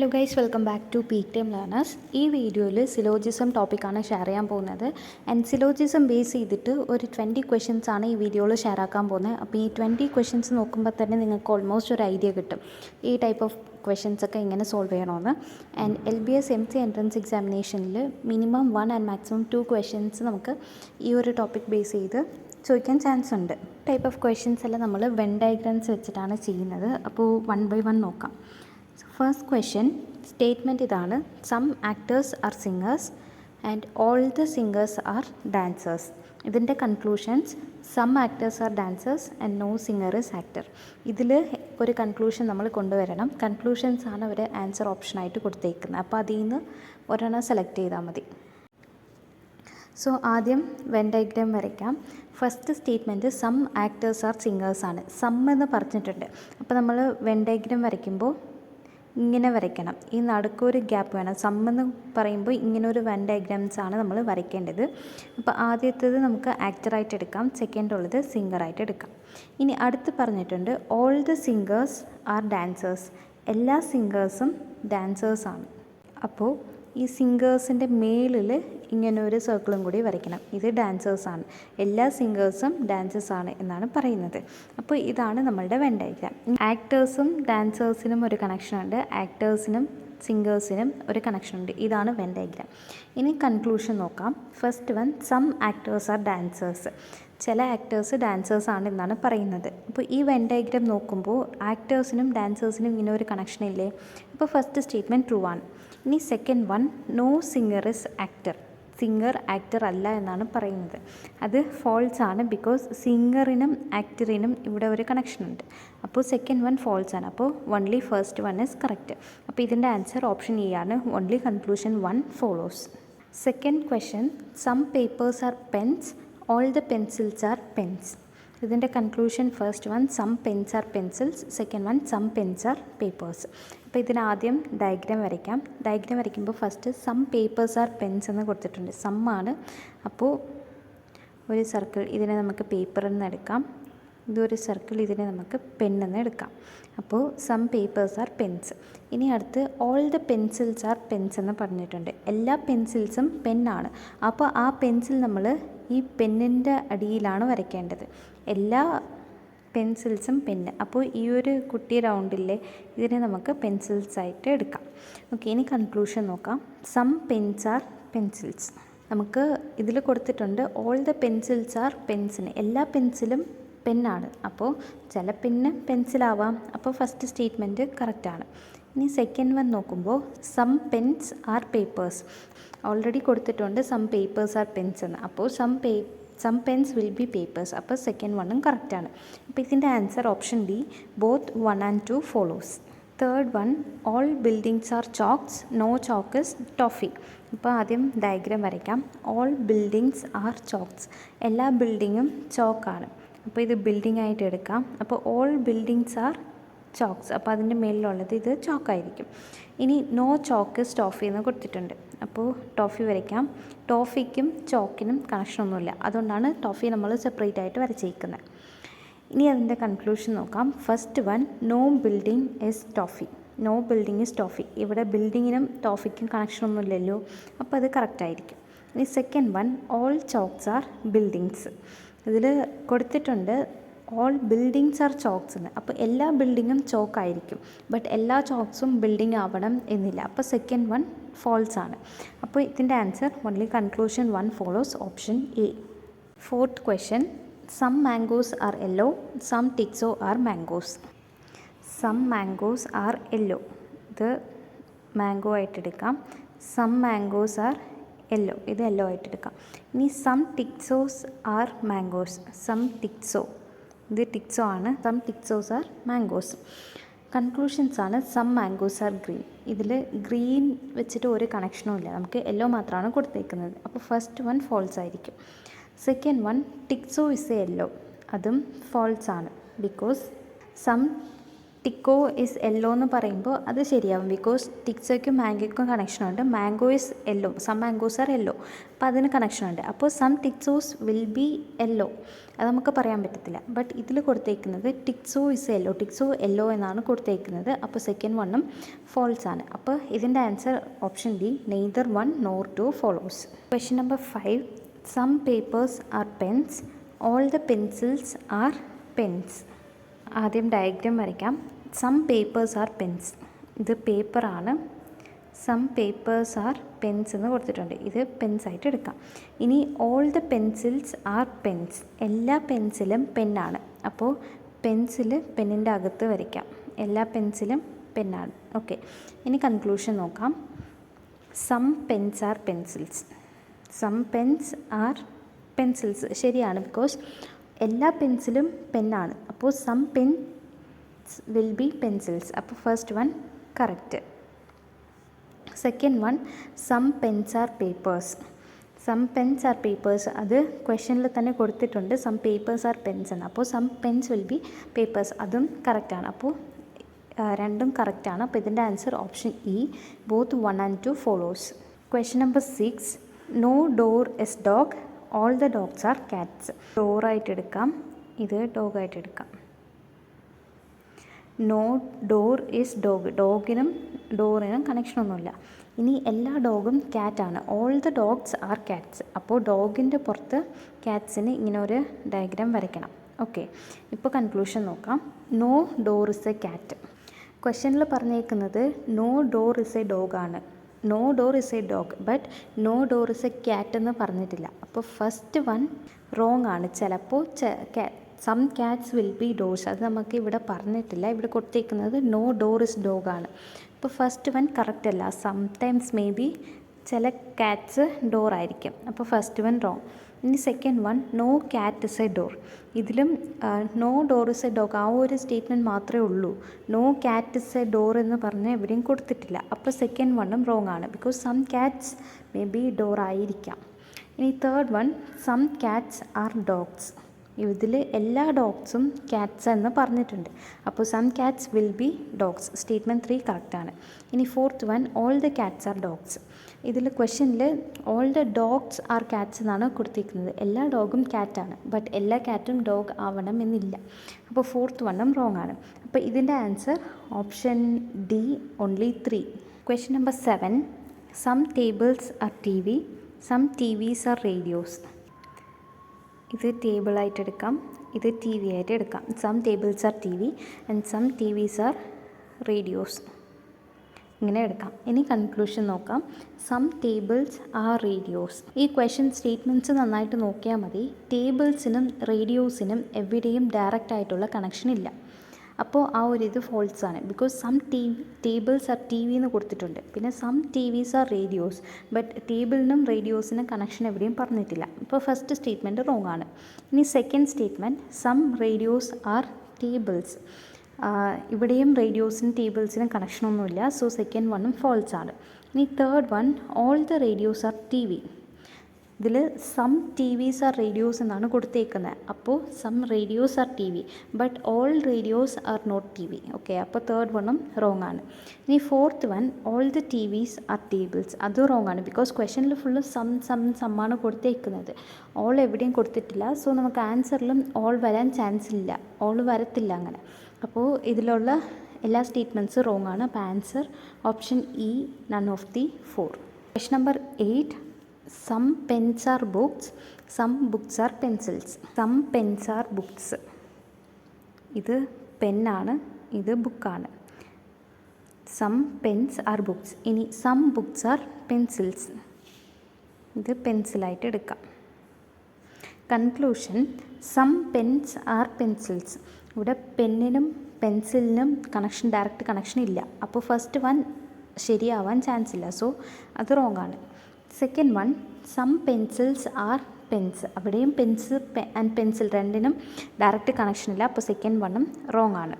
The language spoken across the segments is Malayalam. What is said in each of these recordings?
Hello guys, welcome back to peak time learners. ഈ വീഡിയോയിൽ സിലോജിസം ടോപ്പിക്കാണ് ഷെയർ ചെയ്യാൻ പോകുന്നത്. ആൻഡ് സിലോജിസം ബേസ് ചെയ്തിട്ട് ഒരു 20 ക്വസ്റ്റ്യൻസ് ആണ് ഈ വീഡിയോയിൽ ഷെയർ ആക്കാൻ പോകുന്നത്. അപ്പോൾ ഈ 20 ക്വസ്റ്റ്യൻസ് നോക്കുമ്പോൾ തന്നെ നിങ്ങൾക്ക് ഓൾമോസ്റ്റ് ഒരു ഐഡിയ കിട്ടും ഈ ടൈപ്പ് ഓഫ് ക്വസ്റ്റ്യൻസ് ഒക്കെ എങ്ങനെ സോൾവ് ചെയ്യണമെന്ന്. ആൻഡ് LBS MC എൻട്രൻസ് എക്സാമിനേഷനിൽ മിനിമം 1 ആൻഡ് മാക്സിമം 2 ക്വസ്റ്റ്യൻസ് നമുക്ക് ഈ ഒരു ടോപ്പിക് ബേസ് ചെയ്ത് ചോദിക്കാൻ ചാൻസ് ഉണ്ട്. ടൈപ്പ് ഓഫ് ക്വസ്റ്റ്യൻസ് എല്ലാം നമ്മൾ വെൻ ഡയഗ്രാംസ് വെച്ചിട്ടാണ് ചെയ്യുന്നത്. അപ്പോൾ 1 by 1 നോക്കാം. ഫസ്റ്റ് ക്വസ്റ്റ്യൻ സ്റ്റേറ്റ്മെൻറ്റ് ഇതാണ്: some actors are singers and all the singers are dancers. ഇതിൻ്റെ conclusions: some actors are dancers and no singer is actor. ഇതിൽ ഒരു കൺക്ലൂഷൻ നമ്മൾ കൊണ്ടുവരണം. കൺക്ലൂഷൻസ് ആണ് ഒരു ആൻസർ ഓപ്ഷനായിട്ട് കൊടുത്തേക്കുന്നത്. അപ്പോൾ അതിൽ നിന്ന് ഒരെണ്ണം സെലക്ട് ചെയ്താൽ മതി. സോ ആദ്യം വെൻ ഡയഗ്രാം വരയ്ക്കാം. First statement some actors are singers ആണ്. സം എന്ന് പറഞ്ഞിട്ടുണ്ട്. അപ്പോൾ നമ്മൾ വെൻ ഡയഗ്രാം വരയ്ക്കുമ്പോൾ ഇങ്ങനെ വരയ്ക്കണം. ഈ നടുക്കൊരു ഗ്യാപ്പ് വേണം. സം എന്ന് പറയുമ്പോൾ ഇങ്ങനെ ഒരു വെൻ ഡയഗ്രാംസ് ആണ് നമ്മൾ വരയ്ക്കേണ്ടത്. അപ്പോൾ ആദ്യത്തേത് നമുക്ക് ആക്ടറായിട്ട് എടുക്കാം, സെക്കൻഡ് ഉള്ളത് സിംഗറായിട്ട് എടുക്കാം. ഇനി അടുത്ത് പറഞ്ഞിട്ടുണ്ട് all the singers are dancers. എല്ലാ സിംഗേഴ്സും ഡാൻസേഴ്സാണ്. അപ്പോൾ ഈ സിംഗേഴ്സിൻ്റെ മേളിൽ ഇങ്ങനെ ഒരു സർക്കിളും കൂടി വരയ്ക്കണം. ഇത് ഡാൻസേഴ്സാണ്. എല്ലാ സിംഗേഴ്സും ഡാൻസേഴ്സാണ് എന്നാണ് പറയുന്നത്. അപ്പോൾ ഇതാണ് നമ്മളുടെ വെൻ ഡയഗ്രാം. ആക്ടേഴ്സും ഡാൻസേഴ്സിനും ഒരു കണക്ഷനുണ്ട്, ആക്ടേഴ്സിനും സിംഗേഴ്സിനും ഒരു കണക്ഷനുണ്ട്. ഇതാണ് വെൻ ഡയഗ്രാം. ഇനി കൺക്ലൂഷൻ നോക്കാം. First one, some actors are dancers. ചില ആക്ടേഴ്സ് ഡാൻസേഴ്സാണ് എന്നാണ് പറയുന്നത്. അപ്പോൾ ഈ വെൻ ഡയഗ്രാം നോക്കുമ്പോൾ ആക്ടേഴ്സിനും ഡാൻസേഴ്സിനും ഇങ്ങനെ ഒരു കണക്ഷൻ ഇല്ലേ? അപ്പോൾ ഫസ്റ്റ് സ്റ്റേറ്റ്മെൻറ്റ് ട്രൂ ആണ്. ഇനി second one, no singer is actor. Singer actor അല്ല എന്നാണ് പറയുന്നത്. അത് ഫോൾസ് ആണ്. ബിക്കോസ് സിംഗറിനും ആക്ടറിനും ഇവിടെ ഒരു കണക്ഷൻ ഉണ്ട്. അപ്പോൾ സെക്കൻഡ് വൺ ഫോൾസ് ആണ്. അപ്പോൾ only first one is correct. അപ്പോൾ ഇതിൻ്റെ ആൻസർ ഓപ്ഷൻ ഇ ആണ്. Only conclusion 1 follows. Second question, some papers are pens, all the pencils are pens. ഇതിൻ്റെ conclusion first one, some pens are pencils, second one, some pens are papers. അപ്പോൾ ഇതിനാദ്യം ഡയഗ്രാം വരയ്ക്കാം. ഡയഗ്രാം വരയ്ക്കുമ്പോൾ first some papers are pens എന്ന് കൊടുത്തിട്ടുണ്ട്. സം ആണ്. അപ്പോൾ ഒരു സർക്കിൾ, ഇതിനെ നമുക്ക് പേപ്പർ എന്ന് എടുക്കാം. ഇതൊരു സർക്കിൾ, ഇതിനെ നമുക്ക് പെണ്ണെന്ന് എടുക്കാം. അപ്പോൾ സം പേപ്പേഴ്സ് ആർ പെൻസ്. ഇനി അടുത്ത് all the pencils are pens എന്ന് പറഞ്ഞിട്ടുണ്ട്. എല്ലാ പെൻസിൽസും പെന്നാണ്. അപ്പോൾ ആ പെൻസിൽ നമ്മൾ ഈ പെന്നിൻ്റെ അടിയിലാണ് വരയ്ക്കേണ്ടത്. എല്ലാ പെൻസിൽസും പെന്ന്. അപ്പോൾ ഈ ഒരു കുട്ടി റൗണ്ടില്ലേ, ഇതിനെ നമുക്ക് പെൻസിൽസ് ആയിട്ട് എടുക്കാം. ഓക്കെ, ഇനി കൺക്ലൂഷൻ നോക്കാം. Some pens are pencils. നമുക്ക് ഇതിൽ കൊടുത്തിട്ടുണ്ട് ഓൾ ദ പെൻസിൽസ് ആർ പെൻസിന്. എല്ലാ പെൻസിലും പെന്നാണ്. അപ്പോൾ ചില പെന്ന് പെൻസിലാവാം. അപ്പോൾ ഫസ്റ്റ് സ്റ്റേറ്റ്മെൻറ്റ് കറക്റ്റാണ്. ഇനി സെക്കൻഡ് വൺ നോക്കുമ്പോൾ some pens are papers. Already കൊടുത്തിട്ടുണ്ട് സം പേപ്പേഴ്സ് ആർ പെൻസ് എന്ന്. അപ്പോൾ some pens will be papers. അപ്പോൾ സെക്കൻഡ് വണ്ണും കറക്റ്റാണ്. അപ്പോൾ ഇതിൻ്റെ answer option D, both 1 and 2 follows. Third one, all buildings are chalks, no chalk is toffee. ഇപ്പോൾ ആദ്യം ഡയഗ്രാം വരയ്ക്കാം. All buildings are chalks. എല്ലാ ബിൽഡിങ്ങും ചോക്കാണ്. അപ്പോൾ ഇത് ബിൽഡിംഗ് ആയിട്ട് എടുക്കാം. അപ്പോൾ ഓൾ ബിൽഡിങ്സ് ആർ ചോക്സ്. അപ്പോൾ അതിൻ്റെ മേലിലുള്ളത് ഇത് ചോക്കായിരിക്കും. ഇനി നോ ചോക്ക് ഇസ് ടോഫി എന്ന് കൊടുത്തിട്ടുണ്ട്. അപ്പോൾ ടോഫി വരയ്ക്കാം. ടോഫിക്കും ചോക്കിനും കണക്ഷനൊന്നുമില്ല. അതുകൊണ്ടാണ് ടോഫി നമ്മൾ സെപ്പറേറ്റ് ആയിട്ട് വരച്ചേക്കുന്നത്. ഇനി അതിൻ്റെ കൺക്ലൂഷൻ നോക്കാം. First one, no building is toffee. No building is toffee. ഇവിടെ ബിൽഡിങ്ങിനും ടോഫിക്കും കണക്ഷനൊന്നുമില്ലല്ലോ. അപ്പോൾ അത് കറക്റ്റായിരിക്കും. ഇനി second one, all chalks are buildings. ഇതിൽ കൊടുത്തിട്ടുണ്ട് ഓൾ ബിൽഡിങ്സ് ആർ ചോക്സ് എന്ന്. അപ്പോൾ എല്ലാ ബിൽഡിങ്ങും ചോക്കായിരിക്കും. ബട്ട് എല്ലാ ചോക്സും ബിൽഡിംഗ് ആവണം എന്നില്ല. അപ്പോൾ സെക്കൻഡ് വൺ ഫോൾസ് ആണ്. അപ്പോൾ ഇതിൻ്റെ answer only conclusion 1 follows, option A. Fourth question, some mangoes are yellow, some tixo are mangoes. Some mangoes are yellow. ഇത് മാംഗോ ആയിട്ടെടുക്കാം. Some mangoes are yellow. ഇത് യെല്ലോ ആയിട്ടെടുക്കാം. ഇനി some tixos are mangoes. Some tixo, ഇത് ടിക്സോ ആണ്. Some tixos are mangoes. Conclusions ആണ് സം മാംഗോസ് ആർ ഗ്രീൻ. ഇതിൽ ഗ്രീൻ വെച്ചിട്ട് ഒരു കണക്ഷനും ഇല്ല. നമുക്ക് യെല്ലോ മാത്രമാണ് കൊടുത്തേക്കുന്നത്. അപ്പോൾ ഫസ്റ്റ് വൺ ഫോൾസ് ആയിരിക്കും. Second one, tixo is a yellow. അതും ഫോൾസ് ആണ്. Because some tixo is yellow എന്ന് പറയുമ്പോൾ അത് ശരിയാവും, ബിക്കോസ് ടിക്സോയ്ക്കും മാംഗോയ്ക്കും കണക്ഷനുണ്ട്. Mango is yellow, some mangoes are yellow, അപ്പോൾ അതിന് കണക്ഷനുണ്ട്. അപ്പോൾ some tixos will be yellow, അത് നമുക്ക് പറയാൻ പറ്റത്തില്ല. ബട്ട് ഇതിൽ കൊടുത്തേക്കുന്നത് tixo is yellow, tixo yellow എന്നാണ് കൊടുത്തേക്കുന്നത്. അപ്പോൾ സെക്കൻഡ് വണ്ണും ഫോൾസ് ആണ്. അപ്പോൾ ഇതിൻ്റെ answer option D, neither one nor two follows. Question number 5, some papers are pens, all the pencils are pens. ആദ്യം ഡയഗ്രാം വരയ്ക്കാം. സം പേപ്പേഴ്സ് ആർ പെൻസ്, ഇത് പേപ്പറാണ്. സം പേപ്പേഴ്സ് ആർ പെൻസ് എന്ന് കൊടുത്തിട്ടുണ്ട്, ഇത് പെൻസായിട്ട് എടുക്കാം. ഇനി all the pencils are pens, എല്ലാ പെൻസിലും പെന്നാണ്. അപ്പോൾ പെൻസിൽ പെന്നിൻ്റെ അകത്ത് വരയ്ക്കാം, എല്ലാ പെൻസിലും പെന്നാണ്. ഓക്കെ, ഇനി കൺക്ലൂഷൻ നോക്കാം. Some pens are pencils, some pens are pencils ശരിയാണ്, ബിക്കോസ് എല്ലാ പെൻസിലും പെന്നാണ്. അപ്പോൾ some pens will be pencils, അപ്പോൾ first one correct. Second one, some pens are papers, some pens are papers, അത് ക്വസ്റ്റ്യനിൽ തന്നെ കൊടുത്തിട്ടുണ്ട്, സം പേപ്പേഴ്സ് ആർ പെൻസ് എന്ന്. അപ്പോൾ some pens will be papers, അതും കറക്റ്റാണ്. അപ്പോൾ രണ്ടും കറക്റ്റാണ്. അപ്പോൾ ഇതിൻ്റെ answer option E, both 1 and 2 follows. Question number 6, no door is dog, all the dogs are cats. ഡോറായിട്ട് എടുക്കാം, ഇത് ഡോഗായിട്ട് എടുക്കാം. നോ ഡോർ ഈസ് ഡോഗ്, ഡോഗിനും ഡോറിനും കണക്ഷനൊന്നുമില്ല. ഇനി എല്ലാ ഡോഗും ക്യാറ്റാണ്, all the dogs are cats. അപ്പോൾ ഡോഗിൻ്റെ പുറത്ത് ക്യാറ്റ്സിന് ഇങ്ങനെ ഒരു ഡയഗ്രാം വരയ്ക്കണം. ഓക്കെ, ഇപ്പോൾ കൺക്ലൂഷൻ നോക്കാം. No door is a cat, ക്വസ്റ്റ്യനിൽ പറഞ്ഞേക്കുന്നത് നോ ഡോർ ഇസ് എ ഡോഗാണ്. No door is a dog, but no door is a cat എന്ന് പറഞ്ഞിട്ടില്ല. അപ്പോൾ ഫസ്റ്റ് വൺ റോങ് ആണ്. ചിലപ്പോൾ some cats will be doors, അത് നമുക്ക് ഇവിടെ പറഞ്ഞിട്ടില്ല. ഇവിടെ കൊടുത്തേക്കുന്നത് നോ ഡോർ ഇസ് ഡോഗാണ്. അപ്പോൾ ഫസ്റ്റ് വൺ കറക്റ്റ് അല്ല. സംടൈംസ് മേ ബി ചില ക്യാറ്റ്സ് ഡോർ ആയിരിക്കും. അപ്പോൾ ഫസ്റ്റ് വൺ റോങ്. ഇനി second one, no cat is a door, ഇതിലും no door is a dog ആ ഒരു സ്റ്റേറ്റ്മെൻറ്റ് മാത്രമേ ഉള്ളൂ. No cat is a door എന്ന് പറഞ്ഞ് എവിടെയും കൊടുത്തിട്ടില്ല. അപ്പോൾ സെക്കൻഡ് വണ്ണും റോങ് ആണ്, because some cats may be door ആയിരിക്കാം. ഇനി third one, some cats are dogs, ഇതിൽ എല്ലാ ഡോഗ്സും ക്യാറ്റ്സ് എന്ന് പറഞ്ഞിട്ടുണ്ട്. അപ്പോൾ some cats will be dogs, statement 3 കറക്റ്റാണ്. ഇനി fourth one, all the cats are dogs, ഇതിൽ ക്വസ്റ്റ്യനിൽ all the dogs are cats എന്നാണ് കൊടുത്തിരിക്കുന്നത്. എല്ലാ ഡോഗും ക്യാറ്റാണ്, ബട്ട് എല്ലാ ക്യാറ്റും ഡോഗ് ആവണം എന്നില്ല. അപ്പോൾ ഫോർത്ത് വണ്ണും റോങ് ആണ്. അപ്പോൾ ഇതിൻ്റെ answer option D, only 3. Question number 7, some tables are T V, some T whis are radios. ഇത് ടേബിളായിട്ട് എടുക്കാം, ഇത് ടി വി ആയിട്ട് എടുക്കാം. Some tables are T V and some T whis are radios, ഇങ്ങനെ എടുക്കാം. ഇനി കൺക്ലൂഷൻ നോക്കാം. സം ടേബിൾസ് ആർ റേഡിയോസ്, ഈ ക്വസ്റ്റ്യൻ സ്റ്റേറ്റ്മെൻറ്റ്സ് നന്നായിട്ട് നോക്കിയാൽ മതി. ടേബിൾസിനും റേഡിയോസിനും എവിടെയും ഡയറക്റ്റ് ആയിട്ടുള്ള കണക്ഷൻ ഇല്ല. അപ്പോൾ ആ ഒരു ഇത് ഫോൾസ് ആണ്, because some tables are T V എന്ന് കൊടുത്തിട്ടുണ്ട്. പിന്നെ some T whis are radios, but ടേബിളിനും റേഡിയോസിനും കണക്ഷൻ എവിടെയും പറഞ്ഞിട്ടില്ല. അപ്പോൾ ഫസ്റ്റ് സ്റ്റേറ്റ്മെൻറ്റ് റോങ് ആണ്. ഇനി second statement, some radios are tables, ഇവിടെയും റേഡിയോസിനും ടേബിൾസിനും കണക്ഷനൊന്നുമില്ല. സോ സെക്കൻഡ് വണ്ണും ഫോൾസ് ആണ്. ഇനി third one, all the radios are T V, ഇതിൽ some T whis are radios എന്നാണ് കൊടുത്തേക്കുന്നത്. അപ്പോൾ some radios are T V, but all radios are not TV. Okay, അപ്പോൾ തേർഡ് വണ്ണും റോങ് ആണ്. ഇനി fourth one, all the T whis are tables, അത് റോങ് ആണ്, ബിക്കോസ് ക്വസ്റ്റ്യനിൽ ഫുള്ള് സമ്മാണ് കൊടുത്തേക്കുന്നത്, ഓൾ എവിടെയും കൊടുത്തിട്ടില്ല. സോ നമുക്ക് ആൻസറിലും ഓൾ വരാൻ ചാൻസ് ഇല്ല, ഓൾ വരത്തില്ല അങ്ങനെ. അപ്പോൾ ഇതിലുള്ള എല്ലാ സ്റ്റേറ്റ്മെൻറ്റ്സും റോങ് ആണ്. അപ്പോൾ answer option E, none of the 4. Question number 8, some pens are books, some books are pencils. Some pens are books, ഇത് പെന്നാണ്, ഇത് ബുക്കാണ്. Some pens are books. ഇനി സം ബുക്സ് ആർ പെൻസിൽസ്, ഇത് പെൻസിലായിട്ട് എടുക്കാം. Conclusion, some pens are pencils, ഇവിടെ പെന്നിനും പെൻസിലിനും ഡയറക്റ്റ് കണക്ഷൻ ഇല്ല. അപ്പോൾ ഫസ്റ്റ് വൺ ശരിയാവാൻ ചാൻസ് ഇല്ല, സോ അത് റോങ് ആണ്. Second one, some pencils are pens, അവിടെയും പെൻസ് ആൻഡ് പെൻസിൽ രണ്ടിനും ഡയറക്റ്റ് കണക്ഷൻ ഇല്ല. അപ്പോൾ സെക്കൻഡ് വണ്ണും റോങ് ആണ്.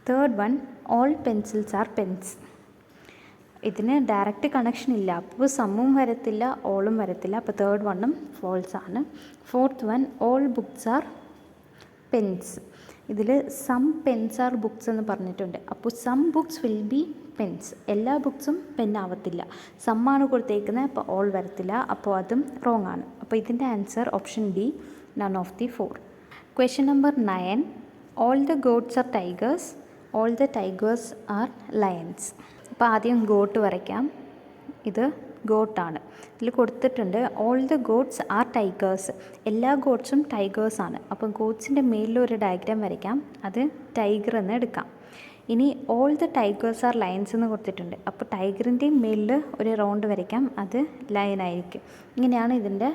Third one, all pencils are pens, ഇതിന് ഡയറക്റ്റ് കണക്ഷൻ ഇല്ല. അപ്പോൾ സമ്മും വരത്തില്ല, ഓളും വരത്തില്ല. അപ്പോൾ തേർഡ് വണ്ണും ഫോൾസ് ആണ്. Fourth one, all books are pens. ഇതിൽ സം പെൻസ് ആർ ബുക്സ് എന്ന് പറഞ്ഞിട്ടുണ്ട്. അപ്പോൾ some books will be pens. എല്ലാ ബുക്സും പെന്നാവത്തില്ല. സമ്മാണ് കൊടുത്തേക്കുന്നത്, അപ്പോൾ ഓൾ വരത്തില്ല. അപ്പോൾ അതും റോങ് ആണ്. അപ്പോൾ ഇതിൻ്റെ answer option B, none of the 4. Question number 9. All the goats are tigers, all the tigers are lions. അപ്പോൾ ആദ്യം ഗോട്ട് വരയ്ക്കാം. ഇത് ഗോട്ടാണ്. ഇതിൽ കൊടുത്തിട്ടുണ്ട് all the goats are tigers. എല്ലാ ഗോട്ട്സും ടൈഗേഴ്സാണ്. അപ്പോൾ ഗോട്ട്സിൻ്റെ മേലിലൊരു ഡയഗ്രാം വരയ്ക്കാം. അത് ടൈഗർ എന്ന് എടുക്കാം. ഇനി all the tigers are lions എന്ന് കൊടുത്തിട്ടുണ്ട്. അപ്പോൾ ടൈഗറിൻ്റെയും മേലിൽ ഒരു റൗണ്ട് വരയ്ക്കാം. അത് ലയൺ ആയിരിക്കും. ഇങ്ങനെയാണ് ഇതിൻ്റെ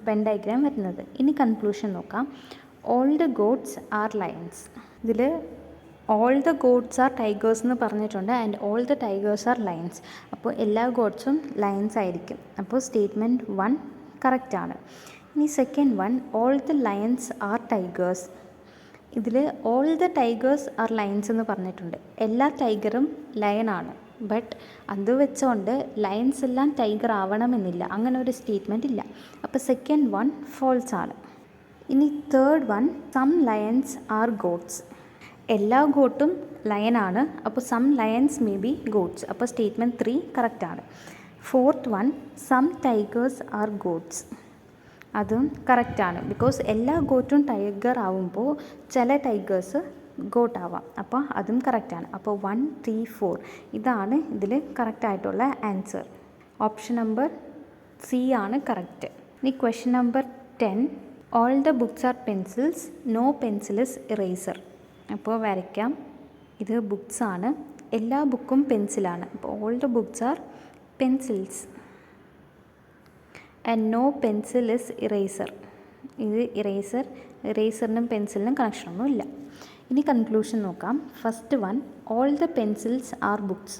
വെൻ ഡയഗ്രാം വരുന്നത്. ഇനി കൺക്ലൂഷൻ നോക്കാം. All the goats are lions. ഇതിൽ all the goats are tigers എന്ന് പറഞ്ഞിട്ടുണ്ട്. And all the tigers are lions. അപ്പോൾ എല്ലാ ഗോട്ട്സും ലയൺസ് ആയിരിക്കും. അപ്പോൾ സ്റ്റേറ്റ്മെൻറ്റ് 1 കറക്റ്റാണ്. ഇനി second one, all the lions are tigers. ഇതിൽ all the tigers are lions എന്ന് പറഞ്ഞിട്ടുണ്ട്. എല്ലാ ടൈഗറും ലയണാണ്. ബട്ട് അത് വെച്ചുകൊണ്ട് ലയൺസ് എല്ലാം ടൈഗർ ആവണമെന്നില്ല. അങ്ങനെ ഒരു സ്റ്റേറ്റ്മെൻറ്റ് ഇല്ല. അപ്പോൾ സെക്കൻഡ് വൺ ഫോൾസ് ആണ്. ഇനി third one, some lions are goats. എല്ലാ ഗോട്ടും ലയനാണ്. അപ്പോൾ some lions may be goats. അപ്പോൾ സ്റ്റേറ്റ്മെൻറ്റ് 3 കറക്റ്റാണ്. Fourth one, some tigers are goats. അതും കറക്റ്റാണ്. ബിക്കോസ് എല്ലാ ഗോട്ടും ടൈഗർ ആവുമ്പോൾ ചില ടൈഗേഴ്സ് ഗോട്ടാവാം. അപ്പോൾ അതും കറക്റ്റാണ്. അപ്പോൾ 1, 3, 4 ഇതാണ് ഇതിൽ കറക്റ്റായിട്ടുള്ള ആൻസർ. ഓപ്ഷൻ നമ്പർ സി ആണ് കറക്റ്റ്. ഇനി question number 10. All the books are pencils, no pencil is eraser. അപ്പോൾ വരയ്ക്കാം. ഇത് ബുക്സ് ആണ്. എല്ലാ ബുക്കും പെൻസിലാണ്. അപ്പോൾ all the books are pencils and no pencil is eraser. ഇത് ഇറേസറിനും പെൻസിലിനും കണക്ഷനൊന്നും ഇല്ല. ഇനി കൺക്ലൂഷൻ നോക്കാം. First one, all the pencils are books.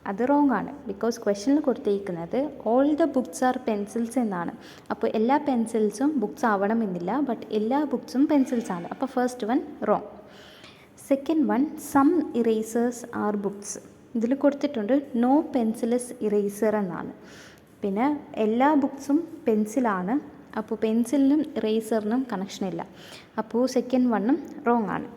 അത് റോങ് ആണ്. ബിക്കോസ് ക്വസ്റ്റ്യനിൽ കൊടുത്തിരിക്കുന്നത് all the books are pencils എന്നാണ്. അപ്പോൾ എല്ലാ പെൻസിൽസും ബുക്സ് ആവണമെന്നില്ല. ബട്ട് എല്ലാ ബുക്സും പെൻസിൽസാണ്. അപ്പോൾ first one wrong. Second one, some erasers are books. ഇതിൽ കൊടുത്തിട്ടുണ്ട് നോ പെൻസിലസ് ഇറേസർ എന്നാണ്. പിന്നെ എല്ലാ ബുക്സും പെൻസിലാണ്. അപ്പോൾ പെൻസിലിനും ഇറേസറിനും കണക്ഷനില്ല. അപ്പോൾ സെക്കൻഡ് വണ്ണും റോങ് ആണ്.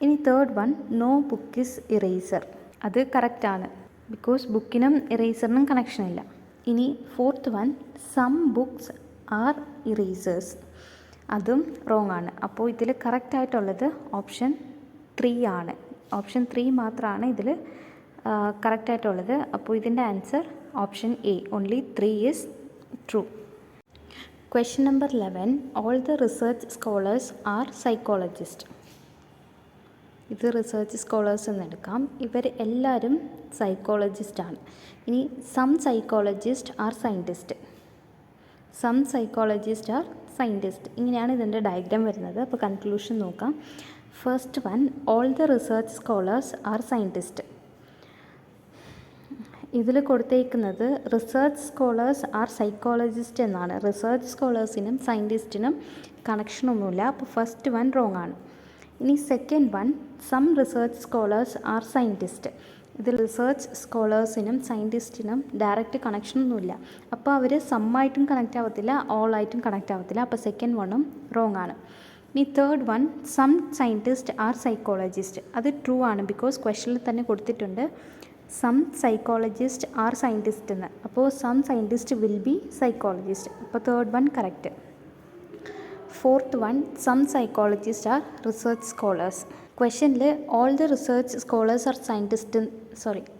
ഇനി third one, no book is eraser. അത് കറക്റ്റാണ്. ബിക്കോസ് ബുക്കിനും ഇറേസറിനും കണക്ഷനില്ല. ഇനി fourth one, some books are erasers. അതും റോങ് ആണ്. അപ്പോൾ ഇതിൽ കറക്റ്റായിട്ടുള്ളത് ഓപ്ഷൻ 3 ആണ്. ഓപ്ഷൻ 3 മാത്രമാണ് ഇതിൽ കറക്റ്റായിട്ടുള്ളത്. അപ്പോൾ ഇതിൻ്റെ answer option A, only 3 is true. Question number 11. All the research scholars are psychologist. ഇത് റിസർച്ച് സ്കോളേഴ്സ് എന്ന് എടുക്കാം. ഇവർ എല്ലാവരും സൈക്കോളജിസ്റ്റാണ്. ഇനി some psychologist are scientist. Some psychologist are scientist. ഇങ്ങനെയാണ് ഇതിൻ്റെ ഡയഗ്രാം വരുന്നത്. അപ്പോൾ കൺക്ലൂഷൻ നോക്കാം. First one, all the research scholars are scientist. ഇതിൽ കൊടുത്തേക്കുന്നത് റിസർച്ച് സ്കോളേഴ്സ് ആർ സൈക്കോളജിസ്റ്റ് എന്നാണ്. റിസർച്ച് സ്കോളേഴ്സിനും സയൻറ്റിസ്റ്റിനും കണക്ഷനൊന്നുമില്ല. അപ്പോൾ ഫസ്റ്റ് വൺ റോങ് ആണ്. ഇനി second one, some research scholars are scientist. ഇതിൽ റിസർച്ച് സ്കോളേഴ്സിനും സയൻറ്റിസ്റ്റിനും ഡയറക്റ്റ് കണക്ഷനൊന്നുമില്ല. അപ്പോൾ അവർ സമ്മായിട്ടും കണക്റ്റ് ആവത്തില്ല, ഓൾ ആയിട്ടും കണക്റ്റ് ആവത്തില്ല. അപ്പോൾ സെക്കൻഡ് വണ്ണും റോങ് ആണ്. ഇനി third one, some scientist are psychologist. അത് ട്രൂ ആണ്. ബിക്കോസ് ക്വസ്റ്റനിൽ തന്നെ കൊടുത്തിട്ടുണ്ട് സം സൈക്കോളജിസ്റ്റ് ആർ സയൻറ്റിസ്റ്റ് എന്ന്. അപ്പോൾ some scientist will be psychologist. അപ്പോൾ third one correct. Fourth one, some psychologist are research scholars. ക്വസ്റ്റനിൽ all the research scholars are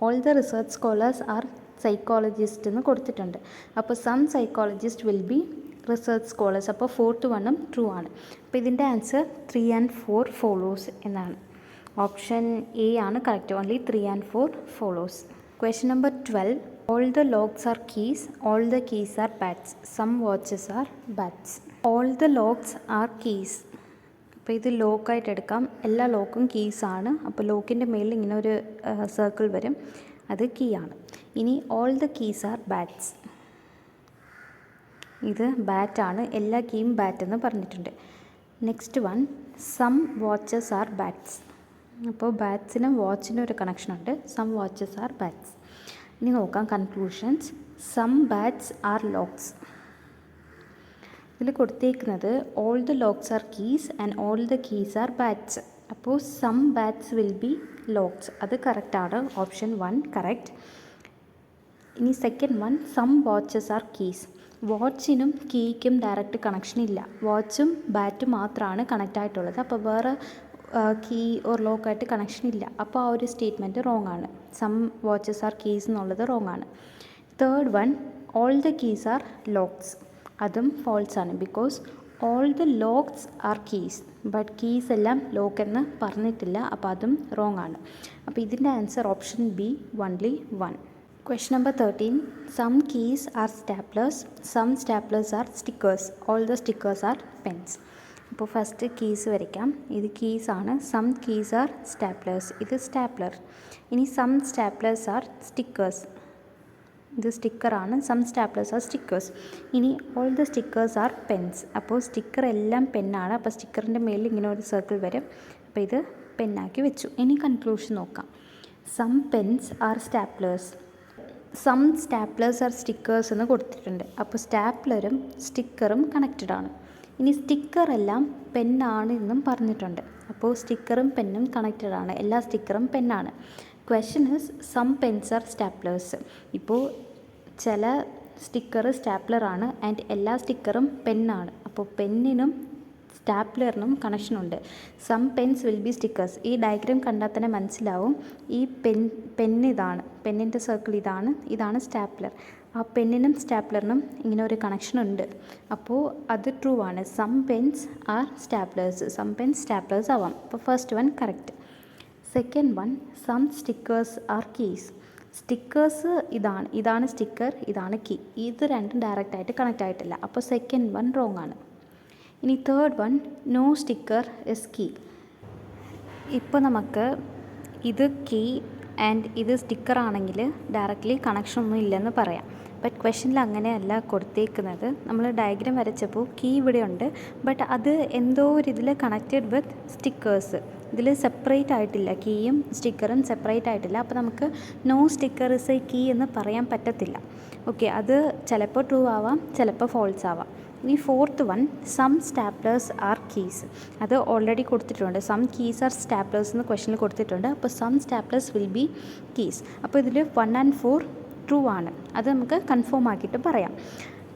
all the research scholars are psychologist എന്ന് കൊടുത്തിട്ടുണ്ട്. അപ്പോൾ some psychologist will be research scholars. അപ്പോൾ ഫോർത്ത് വണ്ണും ട്രൂ ആണ്. അപ്പോൾ ഇതിൻ്റെ ആൻസർ 3 and 4 ഫോളോസ് എന്നാണ്. ഓപ്ഷൻ എ ആണ് correct. Only 3 and 4 follows. Question number 12. All the locks are keys, all the keys are bats, some watches are bats. All the locks are keys. അപ്പോൾ ഇത് ലോക്കായിട്ട് എടുക്കാം. എല്ലാ ലോക്കും കീസാണ്. അപ്പോൾ ലോക്കിൻ്റെ മേലിൽ ഇങ്ങനെ ഒരു സർക്കിൾ വരും. അത് കീ ആണ്. ഇനി all the keys are bats. ഇത് ബാറ്റാണ്. എല്ലാ കീയും ബാറ്റ് എന്ന് പറഞ്ഞിട്ടുണ്ട്. Next one, some watches are bats. അപ്പോൾ ബാറ്റ്സിനും വാച്ചിനും ഒരു കണക്ഷൻ ഉണ്ട്. Some watches are bats. ഇനി നോക്കാം conclusions. Some bats are locks. ഇതിൽ കൊടുത്തേക്കുന്നത് all the locks are keys and all the keys are bats. അപ്പോൾ some bats will be locks, അത് കറക്റ്റാണ്. Option 1 correct. ഇനി second one, some watches are keys. വാച്ചിനും കീയ്ക്കും direct connection ഇല്ല. വാച്ചും ബാറ്റും മാത്രമാണ് കണക്റ്റ് ആയിട്ടുള്ളത്. അപ്പോൾ വേറെ കീ ഓർ ലോക്കായിട്ട് കണക്ഷൻ ഇല്ല. അപ്പോൾ ആ ഒരു സ്റ്റേറ്റ്മെൻറ്റ് റോങ് ആണ്. സം വാച്ചസ് ആർ കീസ് എന്നുള്ളത് റോങ് ആണ്. Third one, all the keys are locks. അതും ഫാൾസ് ആണ്. Because all the locks are keys, but keys എല്ലാം ലോക്ക് എന്ന് പറഞ്ഞിട്ടില്ല. അപ്പോൾ അതും റോങ് ആണ്. അപ്പോൾ ഇതിൻ്റെ answer option B, only 1. Question number 13. Some keys are staplers, some staplers are stickers, all the stickers are pens. അപ്പോൾ ഫസ്റ്റ് കീസ് വരയ്ക്കാം. ഇത് കീസ് ആണ്. സം കീസ് ആർ സ്റ്റാപ്ലേഴ്സ്, ഇത് സ്റ്റാപ്ലർ. ഇനി സം സ്റ്റാപ്ലേഴ്സ് ആർ സ്റ്റിക്കേഴ്സ്, ഇത് സ്റ്റിക്കറാണ്. Some staplers are stickers. ഇനി all the stickers are pens. അപ്പോൾ സ്റ്റിക്കർ എല്ലാം പെന്നാണ്. അപ്പോൾ സ്റ്റിക്കറിൻ്റെ മേലിൽ ഇങ്ങനെ ഒരു സർക്കിൾ വരും. അപ്പോൾ ഇത് പെന്നാക്കി വെച്ചു. ഇനി കൺക്ലൂഷൻ നോക്കാം. Some pens are staplers, some staplers are stickers എന്ന് കൊടുത്തിട്ടുണ്ട്. അപ്പോൾ സ്റ്റാപ്ലറും സ്റ്റിക്കറും കണക്റ്റഡ് ആണ്. ഇനി സ്റ്റിക്കറെല്ലാം പെന്നാണ് എന്നും പറഞ്ഞിട്ടുണ്ട്. അപ്പോൾ സ്റ്റിക്കറും പെന്നും കണക്റ്റഡ് ആണ്. എല്ലാ സ്റ്റിക്കറും പെന്നാണ്. Question is some pens are staplers. ഇപ്പോൾ ചില സ്റ്റിക്കർ സ്റ്റാപ്ലറാണ് ആൻഡ് എല്ലാ സ്റ്റിക്കറും പെന്നാണ്. അപ്പോൾ പെന്നിനും സ്റ്റാപ്ലറിനും കണക്ഷനുണ്ട്. Some pens will be stickers. ഈ ഡയഗ്രാം കണ്ടാൽ തന്നെ മനസ്സിലാവും. ഈ പെന്നിതാണ്, പെന്നിൻ്റെ സർക്കിൾ ഇതാണ് സ്റ്റാപ്ലർ. ആ പെന്നിനും സ്റ്റാപ്ലറിനും ഇങ്ങനെ ഒരു കണക്ഷനുണ്ട്. അപ്പോൾ അത് ട്രൂ ആണ്. Some pens are staplers, some pens staplers ആവാം. അപ്പോൾ first one correct. Second one, some stickers are keys. Stickers ഇതാണ് സ്റ്റിക്കർ, ഇതാണ് കീ. ഇത് രണ്ടും ഡയറക്റ്റായിട്ട് കണക്റ്റ് ആയിട്ടില്ല. അപ്പോൾ സെക്കൻഡ് വൺ റോങ് ആണ്. ഇനി third one, no sticker is key. ഇപ്പോൾ നമുക്ക് ഇത് കീ ആൻഡ് ഇത് സ്റ്റിക്കർ ആണെങ്കിൽ ഡയറക്റ്റ്ലി കണക്ഷൻ ഒന്നും ഇല്ലെന്ന് പറയാം. ബട്ട് ക്വസ്റ്റ്യനിൽ അങ്ങനെയല്ല കൊടുത്തേക്കുന്നത്. നമ്മൾ ഡയഗ്രാം വരച്ചപ്പോൾ കീ ഇവിടെയുണ്ട്, ബട്ട് അത് എന്തോ ഒരു ഇതിൽ കണക്റ്റഡ് വിത്ത് സ്റ്റിക്കേഴ്സ്. ഇതിൽ സെപ്പറേറ്റ് ആയിട്ടില്ല, കീയും സ്റ്റിക്കറും സെപ്പറേറ്റ് ആയിട്ടില്ല. അപ്പോൾ നമുക്ക് no sticker is a key എന്ന് പറയാൻ പറ്റത്തില്ല. ഓക്കെ, അത് ചിലപ്പോൾ ട്രൂ ആവാം, ചിലപ്പോൾ ഫോൾസ് ആവാം. ഇനി fourth one, some staplers are keys. അത് ഓൾറെഡി കൊടുത്തിട്ടുണ്ട്. സം കീസ് ആർ സ്റ്റാപ്ലേഴ്സ് എന്ന് ക്വസ്റ്റനിൽ കൊടുത്തിട്ടുണ്ട്. അപ്പോൾ some staplers will be keys. അപ്പോൾ ഇതിൽ 1 and 4 ട്രൂ ആണ്. അത് നമുക്ക് കൺഫേം ആക്കിയിട്ട് പറയാം.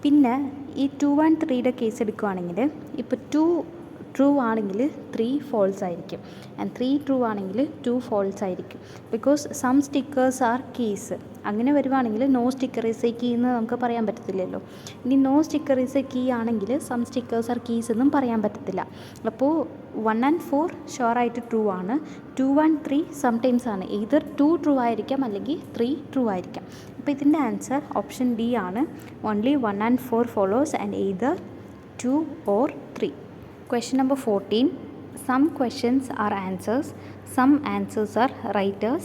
പിന്നെ ഈ 2 and 3യുടെ കേസ് എടുക്കുകയാണെങ്കിൽ, ഇപ്പോൾ 2 ട്രൂ ആണെങ്കിൽ 3 ഫോൾസ് ആയിരിക്കും, ആൻഡ് 3 ട്രൂ ആണെങ്കിൽ 2 ഫോൾസ് ആയിരിക്കും. Because some stickers are keys. അങ്ങനെ വരുവാണെങ്കിൽ no sticker is a key എന്ന് നമുക്ക് പറയാൻ പറ്റത്തില്ലല്ലോ. ഇനി no sticker is a key ആണെങ്കിൽ സം സ്റ്റിക്കേഴ്സ് ആർ കീസ് എന്നും പറയാൻ പറ്റത്തില്ല. അപ്പോൾ 1 and 4 ഷുവറായിട്ട് ട്രൂ ആണ്. 2 and 3 സംടൈംസ് ആണ്. either 2 ട്രൂ ആയിരിക്കാം അല്ലെങ്കിൽ 3 ട്രൂ ആയിരിക്കാം. അപ്പോൾ ഇതിൻ്റെ ആൻസർ ഓപ്ഷൻ ഡി ആണ്. Only 1 and 4 follows and either 2 or 3. Question number 14. Some questions are answers, some answers are writers,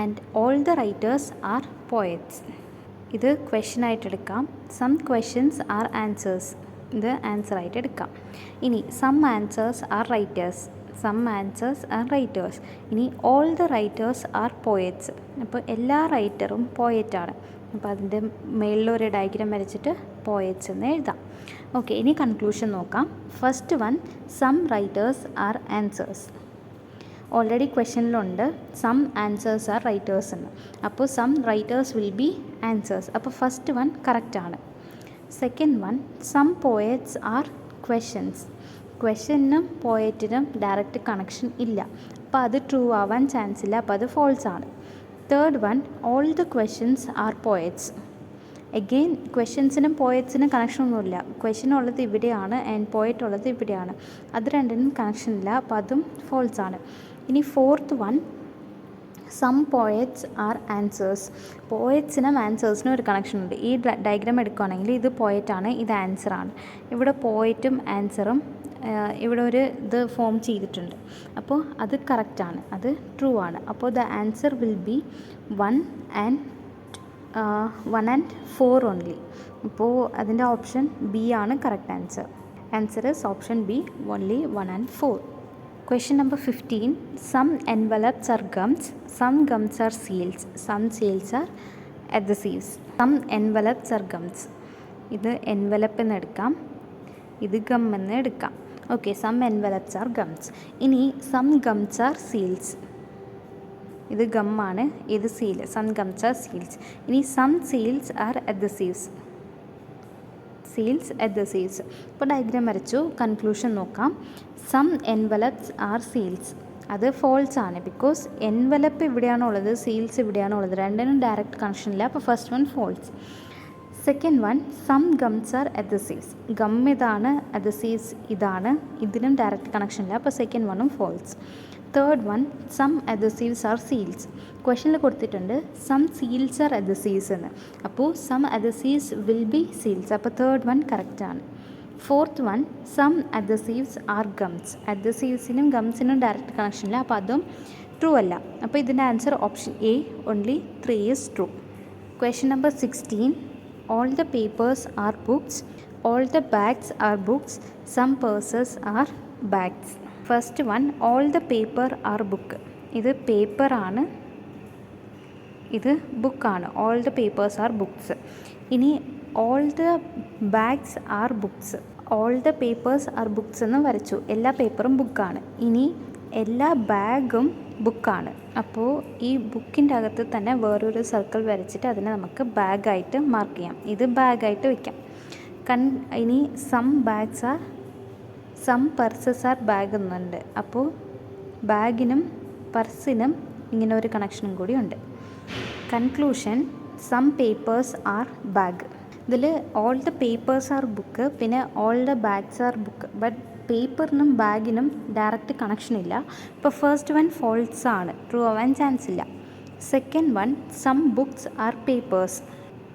and all the writers are poets. ഇത് ക്വസ്റ്റ്യൻ ആയിട്ട് എടുക്കാം. സം ക്വസ്റ്റ്യൻസ് ആർ ആൻസേഴ്സ്, ഇത് ആൻസർ ആയിട്ട് എടുക്കാം. ഇനി some answers are writers, some answers are writers. ഇനി all the writers are poets. അപ്പോൾ എല്ലാ റൈറ്ററും പോയറ്റാണ്. അപ്പോൾ അതിൻ്റെ മേളിലൊരു ഡയഗ്രാം വരച്ചിട്ട് പോയറ്റ്സ് എന്ന് എഴുതാം. ഓക്കെ, ഇനി കൺക്ലൂഷൻ നോക്കാം. First one, some writers are answers. Already ക്വസ്റ്റ്യനിലുണ്ട് സം ആൻസേഴ്സ് ആർ റൈറ്റേഴ്സ് എന്ന്. അപ്പോൾ some writers will be answers. അപ്പോൾ ഫസ്റ്റ് വൺ കറക്റ്റാണ്. Second one, some poets are questions. ക്വസ്റ്റ്യനും പോയറ്റിനും ഡയറക്റ്റ് കണക്ഷൻ ഇല്ല. അപ്പോൾ അത് ട്രൂ ആവാൻ ചാൻസ് ഇല്ല. അപ്പോൾ അത് ഫോൾസ് ആണ്. Third one, all the questions are poets. Again ക്വസ്റ്റ്യൻസിനും പോയറ്റ്സിനും കണക്ഷനൊന്നുമില്ല. ക്വസ്റ്റ്യൻ ഉള്ളത് ഇവിടെയാണ് ആൻഡ് പോയറ്റ് ഉള്ളത് ഇവിടെയാണ്. അത് രണ്ടിനും കണക്ഷൻ ഇല്ല. അപ്പോൾ അതും ഫോൾസ് ആണ്. ഇനി fourth one, some poets are answers. പോയറ്റ്സിനും ആൻസേഴ്സിനും ഒരു കണക്ഷൻ ഉണ്ട്. ഈ ഡയഗ്രാം എടുക്കുകയാണെങ്കിൽ ഇത് പോയറ്റാണ്, ഇത് ആൻസറാണ്. ഇവിടെ പോയറ്റും ആൻസറും ഇവിടെ ഒരു ഇത് ഫോം ചെയ്തിട്ടുണ്ട്. അപ്പോൾ അത് കറക്റ്റാണ്, അത് ട്രൂ ആണ്. അപ്പോൾ the answer will be 1 and 4 only. അപ്പോൾ അതിൻ്റെ ഓപ്ഷൻ ബി ആണ് correct answer. Answer is option B, only 1 and 4. Question number 15. Some envelopes are gums, some gums are seals, some seals are adhesives. Some envelopes are gums. ഇത് envelope എന്ന് എടുക്കാം. ഇത് ഗം എന്ന് എടുക്കാം. Okay, some envelopes are gums. ഇനി സം ഗംസ് ആർ സീൽസ്. ഇത് ഗമ്മാണ്, ഇത് seal. Some gums are seals. ഇനി some seals are adhesives. Seals adhesives. ഇപ്പോൾ ഡയഗ്രാം വരച്ചു, കൺക്ലൂഷൻ നോക്കാം. Some envelopes are seals. അത് ഫോൾസ് ആണ്, ബിക്കോസ് എൻവലപ്പ് ഇവിടെയാണുള്ളത്, സീൽസ് ഇവിടെയാണുള്ളത്, രണ്ടിനും ഡയറക്റ്റ് കണക്ഷൻ ഇല്ല. അപ്പോൾ first one false. Second one, some gums are adhesives. Gum ഇതാണ്, അഡ്ഹസീവ്സ് ഇതാണ്, ഇതിനും ഡയറക്റ്റ് കണക്ഷൻ ഇല്ല. അപ്പോൾ സെക്കൻഡ് വണ്ണും false. Third one, some adhesives are seals. ക്വസ്റ്റനിൽ കൊടുത്തിട്ടുണ്ട് സം സീൽസ് ആർ അഡ്ഹസീവ്സ് എന്ന്. അപ്പോൾ some adhesives will be seals. അപ്പോൾ തേർഡ് വൺ കറക്റ്റാണ്. Fourth one, some adhesives are gums. അഡ്ഹസീവ്സിനും ഗംസിനും ഡയറക്റ്റ് കണക്ഷൻ ഇല്ല, അപ്പോൾ അതും ട്രൂ അല്ല. അപ്പോൾ ഇതിൻ്റെ answer option A, only 3 is true. Question number 16, all the papers are books, all the bags are books, some purses are bags. First one, all the paper are book. ഇത് പേപ്പർ ആണ്, ഇത് ബുക്കാണ്. all the papers are books. ഇനി all the bags are books. all the papers are books എന്ന് വരച്ചു. എല്ലാ പേപ്പറും ബുക്കാണ്. ഇനി എല്ലാ ബാഗും ബുക്കാണ്. അപ്പോൾ ഈ ബുക്കിൻ്റെ അകത്ത് തന്നെ വേറൊരു സർക്കിൾ വരച്ചിട്ട് അതിനെ നമുക്ക് ബാഗായിട്ട് മാർക്ക് ചെയ്യാം. ഇത് ബാഗായിട്ട് വയ്ക്കാം. ഇനി some bags are, some purses are bag എന്നുണ്ട്. അപ്പോൾ ബാഗിനും പർസിനും ഇങ്ങനെ ഒരു കണക്ഷനും കൂടി ഉണ്ട്. Conclusion, some papers are bag. ഇതിൽ all the papers are book, പിന്നെ all the bags are book. But പേപ്പറിനും ബാഗിനും ഡയറക്റ്റ് കണക്ഷൻ ഇല്ല. ഇപ്പോൾ ഫസ്റ്റ് വൺ ഫോൾസ് ആണ്, ട്രൂ ആവാൻ ചാൻസ് ഇല്ല. Second one, some books are papers.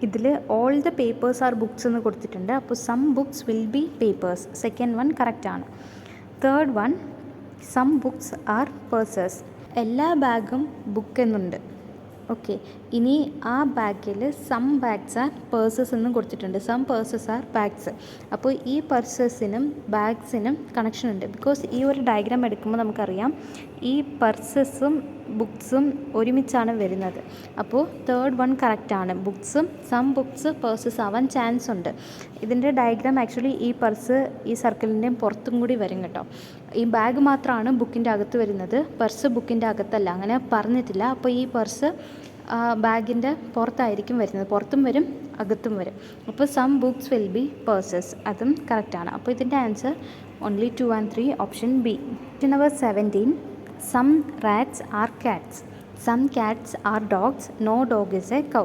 ഇതിൽ all the papers are books എന്ന് കൊടുത്തിട്ടുണ്ട്. അപ്പോൾ some books will be papers. Second one correct ആണ്. Third one, some books are purses. എല്ലാ ബാഗും ബുക്ക് എന്നുണ്ട്. ഓക്കെ, ഇനി ആ ബാഗിൽ സം ബാഗ്സ് ആർ പേഴ്സസ് എന്നും കൊടുത്തിട്ടുണ്ട്. Some purses are bags. അപ്പോൾ ഈ പേഴ്സസിനും ബാഗ്സിനും കണക്ഷൻ ഉണ്ട്. ബിക്കോസ് ഈ ഒരു ഡയഗ്രാം എടുക്കുമ്പോൾ നമുക്കറിയാം ഈ പേഴ്സസും ബുക്സും ഒരുമിച്ചാണ് വരുന്നത്. അപ്പോൾ തേർഡ് വൺ കറക്റ്റാണ്. ബുക്സും സം ബുക്സ് പേഴ്സസ് ആവാൻ ചാൻസ് ഉണ്ട്. ഇതിൻ്റെ ഡയഗ്രാം ആക്ച്വലി ഈ പർസ് ഈ സർക്കിളിൻ്റെയും പുറത്തും കൂടി വരും കേട്ടോ. ഈ ബാഗ് മാത്രമാണ് ബുക്കിൻ്റെ അകത്ത് വരുന്നത്, പർസ് ബുക്കിൻ്റെ അകത്തല്ല, അങ്ങനെ പറഞ്ഞിട്ടില്ല. അപ്പോൾ ഈ പർസ് ബാഗിൻ്റെ പുറത്തായിരിക്കും വരുന്നത്, പുറത്തും വരും അകത്തും വരും. അപ്പോൾ some books will be purses, അതും കറക്റ്റാണ്. അപ്പോൾ ഇതിൻ്റെ answer only 2 and 3, option B. Question number 17, some rats are cats, some cats are dogs, no dog is a cow.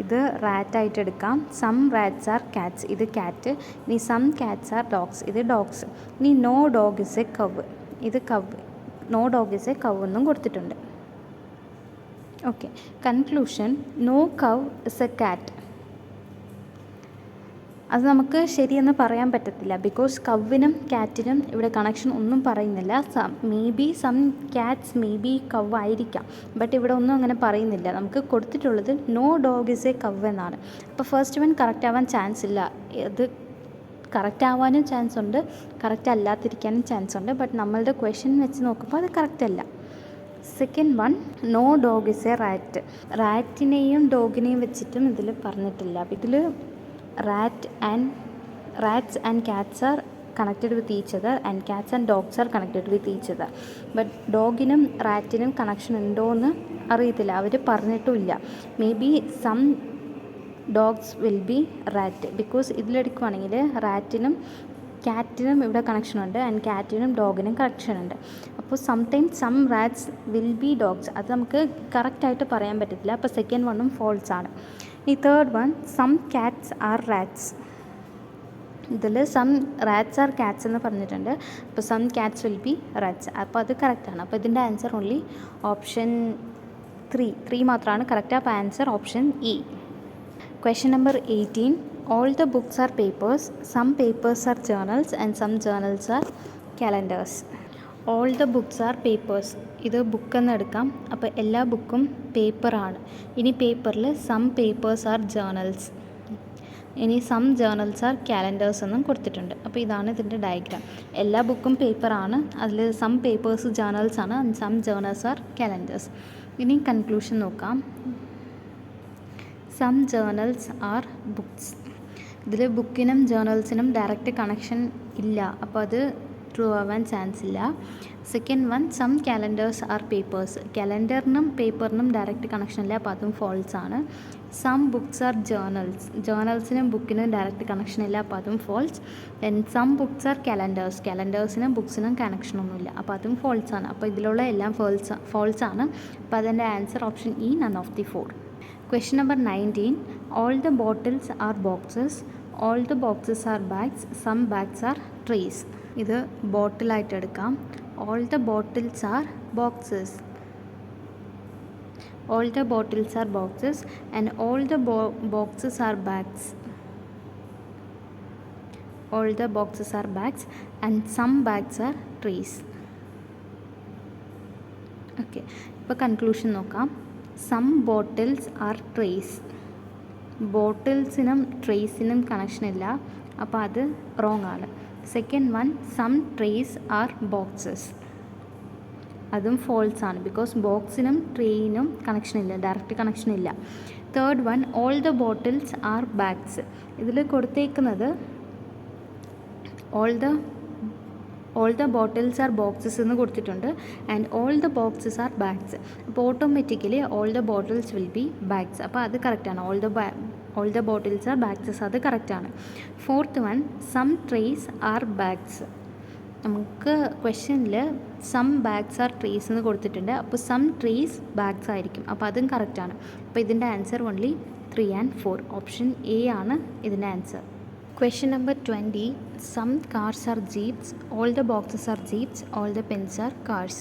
ഇത് റാറ്റായിട്ട് എടുക്കാം. സം റാറ്റ്സ് ആർ കാറ്റ്സ്, ഇത് കാറ്റ്. ഇനി സം കാറ്റ്സ് ആർ ഡോഗ്സ്, ഇത് ഡോഗ്സ്. ഇനി no dog is a cow, ഇത് cow. No dog is a cow എന്നും കൊടുത്തിട്ടുണ്ട്. Okay, conclusion, no cow is a cat. അത് നമുക്ക് ശരിയെന്ന് പറയാൻ പറ്റത്തില്ല. ബിക്കോസ് കവിനും കാറ്റിനും ഇവിടെ കണക്ഷൻ ഒന്നും പറയുന്നില്ല. May be some cats may be cow ആയിരിക്കാം, ബട്ട് ഇവിടെ ഒന്നും അങ്ങനെ പറയുന്നില്ല. നമുക്ക് കൊടുത്തിട്ടുള്ളത് no dog is a cow എന്നാണ്. അപ്പോൾ ഫസ്റ്റ് വൺ കറക്റ്റ് ആവാൻ ചാൻസ് ഇല്ല. ഇത് കറക്റ്റ് ആവാനും ചാൻസ് ഉണ്ട്, കറക്റ്റ് അല്ലാതിരിക്കാനും ചാൻസ് ഉണ്ട്. ബട്ട് നമ്മളുടെ ക്വസ്റ്റ്യൻ വെച്ച് നോക്കുമ്പോൾ അത് കറക്റ്റ് അല്ല. Second one, no dog is a rat. റാറ്റിനെയും ഡോഗിനെയും വെച്ചിട്ടും ഇതിൽ പറഞ്ഞിട്ടില്ല. ഇതിൽ rats and cats are connected with each other and cats and dogs are connected with each other. But ഡോഗിനും റാറ്റിനും കണക്ഷൻ ഉണ്ടോ എന്ന് അറിയത്തില്ല, അവർ പറഞ്ഞിട്ടുമില്ല. May be some dogs will be rat. Because ഇതിലെടുക്കുവാണെങ്കിൽ റാറ്റിനും ക്യാറ്റിനും ഇവിടെ കണക്ഷനുണ്ട് ആൻഡ് ക്യാറ്റിനും ഡോഗിനും കണക്ഷനുണ്ട്. അപ്പോൾ sometimes some rats will be dogs, അത് നമുക്ക് കറക്റ്റായിട്ട് പറയാൻ പറ്റത്തില്ല. അപ്പോൾ സെക്കൻഡ് വണ്ണും ഫോൾസ് ആണ്. ഈ third one, some cats are rats. ഇതിൽ സം റാറ്റ്സ് ആർ കാറ്റ്സ് എന്ന് പറഞ്ഞിട്ടുണ്ട്. അപ്പോൾ some cats will be rats, അപ്പോൾ അത് കറക്റ്റാണ്. അപ്പോൾ ഇതിൻ്റെ ആൻസർ ഓൺലി ഓപ്ഷൻ 3 മാത്രമാണ് കറക്റ്റ്. അപ്പോൾ answer option E. Question number 18, all the books are papers, some papers are journals and some journals are calendars. all the books are papers, ഇത് ബുക്ക് എന്ന് എടുക്കാം. അപ്പോൾ എല്ലാ ബുക്കും പേപ്പറാണ്. ഇനി പേപ്പറിൽ സം പേപ്പേഴ്സ് ആർ ജേർണൽസ്, ഇനി സം ജേർണൽസ് ആർ കാലണ്ടേഴ്സ് എന്നും കൊടുത്തിട്ടുണ്ട്. അപ്പോൾ ഇതാണ് ഇതിൻ്റെ ഡയഗ്രാം. എല്ലാ ബുക്കും പേപ്പറാണ്, അതിൽ സം പേപ്പേഴ്സ് ജേർണൽസ് ആണ്, സം ജേർണൽസ് ആർ കാലണ്ടേഴ്സ്. ഇനി കൺക്ലൂഷൻ നോക്കാം. Some journals are books. ഇതിൽ ബുക്കിനും ജേർണൽസിനും ഡയറക്റ്റ് കണക്ഷൻ ഇല്ല, അപ്പോൾ അത് ട്രൂ ആവാൻ ചാൻസ് ഇല്ല. Second one, some calendars are papers. കാലണ്ടറിനും പേപ്പറിനും ഡയറക്റ്റ് കണക്ഷൻ ഇല്ല, അപ്പോൾ അതും ഫോൾസ് ആണ്. Some books are journals. ജേർണൽസിനും ബുക്കിനും ഡയറക്റ്റ് കണക്ഷൻ ഇല്ല, അപ്പോൾ അതും false. Then some books are calendars. കാലണ്ടേഴ്സിനും ബുക്സിനും കണക്ഷനൊന്നുമില്ല, അപ്പോൾ അതും ഫോൾസ് ആണ്. അപ്പോൾ ഇതിലുള്ള എല്ലാം ഫോൾസ് ആണ്. അപ്പോൾ അതിൻ്റെ answer option E, none of the four. Question number 19. All the bottles are boxes. All the boxes are bags. Some bags are trays. ഇത് ബോട്ടിലായിട്ട് എടുക്കാം. All the bottles are boxes. All the bottles are boxes and all the boxes are bags. All the boxes are bags and some bags are trays. Okay. ഇപ്പോൾ കൺക്ലൂഷൻ നോക്കാം. Some bottles are trays. ബോട്ടിൽസിനും ട്രേസിനും കണക്ഷൻ ഇല്ല, അപ്പോൾ അത് റോങ് ആണ്. Second one, some trays are boxes. അതും ഫോൾസ് ആണ്, ബിക്കോസ് ബോക്സിനും ട്രേയിനും കണക്ഷൻ ഇല്ല, ഡയറക്റ്റ് കണക്ഷൻ ഇല്ല. Third one, all the bottles are bags. ഇതിൽ കൊടുത്തേക്കുന്നത് all the bottles are boxes എന്ന് കൊടുത്തിട്ടുണ്ട് and all the boxes are bags. അപ്പോൾ automatically all the bottles will be bags, അപ്പോൾ അത് കറക്റ്റാണ്. All the bottles are bags, അത് കറക്റ്റാണ്. Fourth one, some trays are bags. നമുക്ക് ക്വസ്റ്റ്യനിൽ സം ബാഗ്സ് ആർ ട്രേസ് എന്ന് കൊടുത്തിട്ടുണ്ട്, അപ്പോൾ സം ട്രേസ് ബാഗ്സ് ആയിരിക്കും, അപ്പോൾ അതും കറക്റ്റാണ്. അപ്പോൾ ഇതിൻ്റെ answer only 3 and 4. Option A ആണ് ഇതിൻ്റെ answer. Question number 20. Some cars are jeeps. All the boxes are jeeps. All the pens are cars.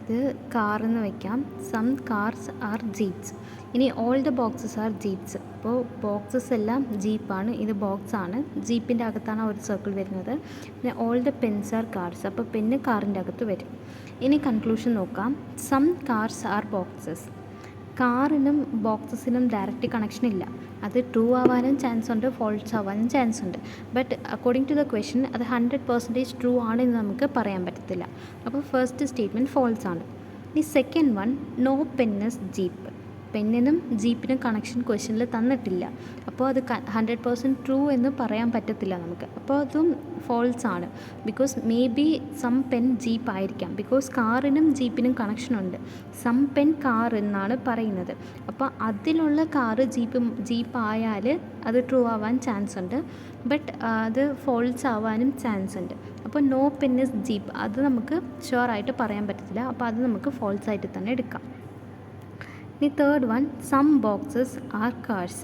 ഇത് കാർ എന്ന് വയ്ക്കാം. Some cars are jeeps. ഇനി all the boxes are jeeps. അപ്പോൾ ബോക്സസ് എല്ലാം ജീപ്പാണ്, ഇത് ബോക്സ് ആണ്. ജീപ്പിൻ്റെ അകത്താണ് ഒരു സർക്കിൾ വരുന്നത്. പിന്നെ all the pens are cars, അപ്പോൾ പെന്ന് കാറിൻ്റെ അകത്ത് വരും. ഇനി കൺക്ലൂഷൻ നോക്കാം. Some cars are boxes. കാറിനും ബോക്സസിനും ഡയറക്റ്റ് കണക്ഷൻ ഇല്ല, അത് ട്രൂ ആവാനും ചാൻസ് ഉണ്ട്, ഫോൾസ് ആവാനും ചാൻസ് ഉണ്ട്. But according to the question അത് 100% ട്രൂ ആണെന്ന് നമുക്ക് പറയാൻ പറ്റത്തില്ല. അപ്പോൾ ഫസ്റ്റ് സ്റ്റേറ്റ്മെൻറ്റ് ഫോൾസ് ആണ്. ഇനി second one, no pen is jeep. പെന്നിനും ജീപ്പിനും കണക്ഷൻ ക്വസ്റ്റ്യനിൽ തന്നിട്ടില്ല, അപ്പോൾ അത് 100% ട്രൂ എന്ന് പറയാൻ പറ്റത്തില്ല നമുക്ക്. അപ്പോൾ അതും ഫോൾസ് ആണ്, because may be some pen jeep ആയിരിക്കാം, ബിക്കോസ് കാറിനും ജീപ്പിനും കണക്ഷനുണ്ട്. സം പെൻ കാർ എന്നാണ് പറയുന്നത്, അപ്പോൾ അതിലുള്ള കാറ് ജീപ്പ് ആയാൽ അത് ട്രൂ ആവാൻ ചാൻസ് ഉണ്ട്, ബട്ട് അത് ഫോൾസ് ആവാനും ചാൻസ് ഉണ്ട്. അപ്പോൾ നോ പെൻ ഇസ് ജീപ്പ്, അത് നമുക്ക് ഷുവറായിട്ട് പറയാൻ പറ്റത്തില്ല, അപ്പോൾ അത് നമുക്ക് ഫോൾസ് ആയിട്ട് തന്നെ എടുക്കാം. ഇനി third one, some boxes are cars.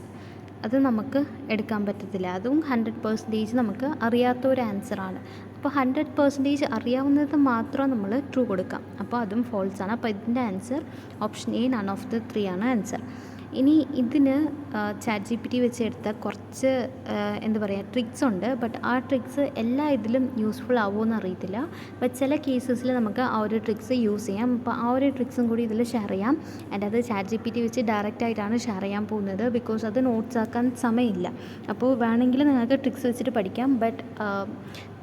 അത് നമുക്ക് എടുക്കാൻ പറ്റത്തില്ല, അതും 100% നമുക്ക് അറിയാത്ത ഒരു ആൻസറാണ്. അപ്പോൾ 100% അറിയാവുന്നത് മാത്രം നമ്മൾ ട്രൂ കൊടുക്കാം, അപ്പോൾ അതും ഫോൾസ് ആണ്. അപ്പോൾ ഇതിൻ്റെ answer option A, none of the 3 ആണ് ആൻസർ. ഇനി ഇതിന് ChatGPT വെച്ച് എടുത്ത കുറച്ച് എന്താ പറയുക ട്രിക്സ് ഉണ്ട്, ബട്ട് ആ ട്രിക്സ് എല്ലാ ഇതിലും യൂസ്ഫുൾ ആവുമെന്ന് അറിയത്തില്ല. ബട്ട് ചില കേസസിൽ നമുക്ക് ആ ഒരു ട്രിക്സ് യൂസ് ചെയ്യാം. അപ്പോൾ ആ ഒരു ട്രിക്സും കൂടി ഇതിൽ ഷെയർ ചെയ്യാം. ആൻഡ് അത് ChatGPT വെച്ച് ഡയറക്റ്റായിട്ടാണ് ഷെയർ ചെയ്യാൻ പോകുന്നത്, ബിക്കോസ് അത് നോട്ട്സ് ആക്കാൻ സമയമില്ല. അപ്പോൾ വേണമെങ്കിൽ നിങ്ങൾക്ക് ട്രിക്സ് വെച്ചിട്ട് പഠിക്കാം, ബട്ട്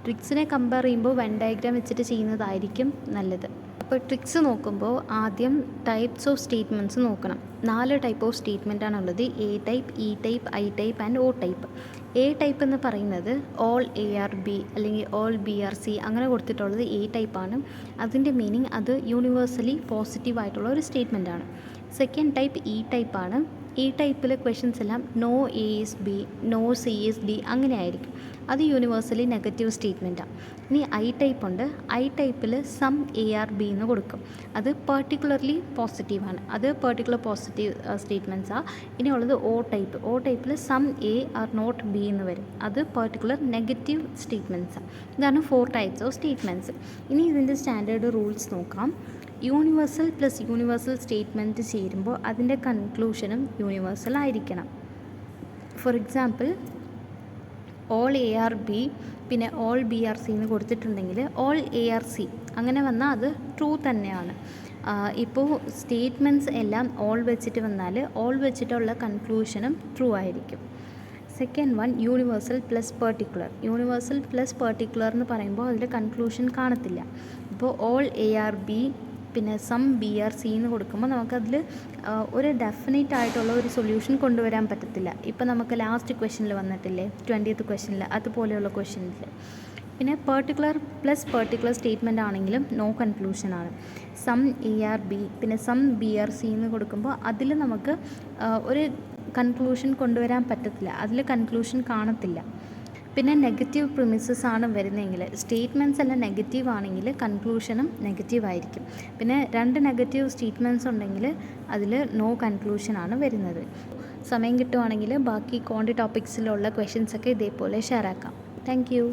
ട്രിക്സിനെ കമ്പയർ ചെയ്യുമ്പോൾ വെൻ ഡയഗ്രാം വെച്ചിട്ട് ചെയ്യുന്നതായിരിക്കും നല്ലത്. അപ്പോൾ ട്രിക്സ് നോക്കുമ്പോൾ ആദ്യം ടൈപ്സ് ഓഫ് സ്റ്റേറ്റ്മെൻറ്റ്സ് നോക്കണം. 4 ടൈപ്പ് ഓഫ് സ്റ്റേറ്റ്മെൻറ്റാണ് ഉള്ളത്. A type, E type, I type and O type. A type എന്ന് പറയുന്നത് ഓൾ ARB അല്ലെങ്കിൽ ഓൾ BRC അങ്ങനെ കൊടുത്തിട്ടുള്ളത് എ ടൈപ്പാണ്. അതിൻ്റെ മീനിങ് അത് യൂണിവേഴ്സലി പോസിറ്റീവ് ആയിട്ടുള്ള ഒരു സ്റ്റേറ്റ്മെൻറ്റാണ്. സെക്കൻഡ് ടൈപ്പ് ഇ ടൈപ്പാണ്. ഈ ടൈപ്പിൽ ക്വസ്റ്റ്യൻസ് എല്ലാം നോ ASB, നോ CSD അങ്ങനെ ആയിരിക്കും, അത് യൂണിവേഴ്സലി നെഗറ്റീവ് സ്റ്റേറ്റ്മെൻറ്റാണ്. ഇനി ഐ ടൈപ്പ് ഉണ്ട്. ഐ ടൈപ്പിൽ സം ARB എന്ന് കൊടുക്കും, അത് പെർട്ടിക്കുലർലി പോസിറ്റീവാണ്, അത് പെർട്ടിക്കുലർ പോസിറ്റീവ് സ്റ്റേറ്റ്മെൻറ്റ്സാണ്. ഇനിയുള്ളത് ഒ ടൈപ്പ്. ഒ ടൈപ്പിൽ some A are not B എന്ന് വരും, അത് പെർട്ടിക്കുലർ നെഗറ്റീവ് സ്റ്റേറ്റ്മെൻറ്റ്സാണ്. ഇതാണ് 4 ടൈപ്സ് ഓഫ് സ്റ്റേറ്റ്മെൻറ്റ്സ്. ഇനി ഇതിൻ്റെ സ്റ്റാൻഡേർഡ് റൂൾസ് നോക്കാം. യൂണിവേഴ്സൽ പ്ലസ് യൂണിവേഴ്സൽ സ്റ്റേറ്റ്മെൻറ്റ് ചേരുമ്പോൾ അതിൻ്റെ കൺക്ലൂഷനും യൂണിവേഴ്സൽ ആയിരിക്കണം. ഫോർ എക്സാമ്പിൾ ഓൾ ARB പിന്നെ ഓൾ BRC എന്ന് കൊടുത്തിട്ടുണ്ടെങ്കിൽ ഓൾ ARC അങ്ങനെ വന്നാൽ അത് ട്രൂ തന്നെയാണ്. ഇപ്പോൾ സ്റ്റേറ്റ്മെൻറ്റ്സ് എല്ലാം ഓൾ വെച്ചിട്ട് വന്നാൽ ഓൾ വെച്ചിട്ടുള്ള കൺക്ലൂഷനും ട്രൂ ആയിരിക്കും. Second one, universal plus particular. Universal plus particular എന്ന് പറയുമ്പോൾ അതിൽ കൺക്ലൂഷൻ കാണത്തില്ല. ഇപ്പോൾ ഓൾ ARB പിന്നെ സം ബി ആർ സി എന്ന് കൊടുക്കുമ്പോൾ നമുക്കതിൽ ഒരു ഡെഫിനറ്റ് ആയിട്ടുള്ള ഒരു സൊല്യൂഷൻ കൊണ്ടുവരാൻ പറ്റത്തില്ല. ഇപ്പോൾ നമുക്ക് ലാസ്റ്റ് ക്വസ്റ്റ്യനിൽ വന്നിട്ടില്ലേ 20th ക്വസ്റ്റ്യനിൽ, അതുപോലെയുള്ള ക്വസ്റ്റ്യൻസിൽ. പിന്നെ പെർട്ടിക്കുലർ സ്റ്റേറ്റ്മെൻ്റ് ആണെങ്കിലും നോ കൺക്ലൂഷനാണ്. സം എ ആർ ബി പിന്നെ സം ബി ആർ സി എന്ന് കൊടുക്കുമ്പോൾ അതിൽ നമുക്ക് ഒരു കൺക്ലൂഷൻ കൊണ്ടുവരാൻ പറ്റത്തില്ല, അതിൽ കൺക്ലൂഷൻ കാണത്തില്ല. പിന്നെ നെഗറ്റീവ് പ്രിമിസസ് ആണ് വരുന്നതെങ്കിൽ, സ്റ്റേറ്റ്മെൻറ്റ്സ് എല്ലാം നെഗറ്റീവ് ആണെങ്കിൽ കൺക്ലൂഷനും നെഗറ്റീവ് ആയിരിക്കും. പിന്നെ 2 നെഗറ്റീവ് സ്റ്റേറ്റ്മെൻറ്റ്സ് ഉണ്ടെങ്കിൽ അതിൽ നോ കൺക്ലൂഷനാണ് വരുന്നത്. സമയം കിട്ടുവാണെങ്കിൽ ബാക്കി ക്വാണ്ടി ടോപ്പിക്സിലുള്ള ക്വസ്റ്റ്യൻസൊക്കെ ഇതേപോലെ ഷെയർ ആക്കാം. Thank you.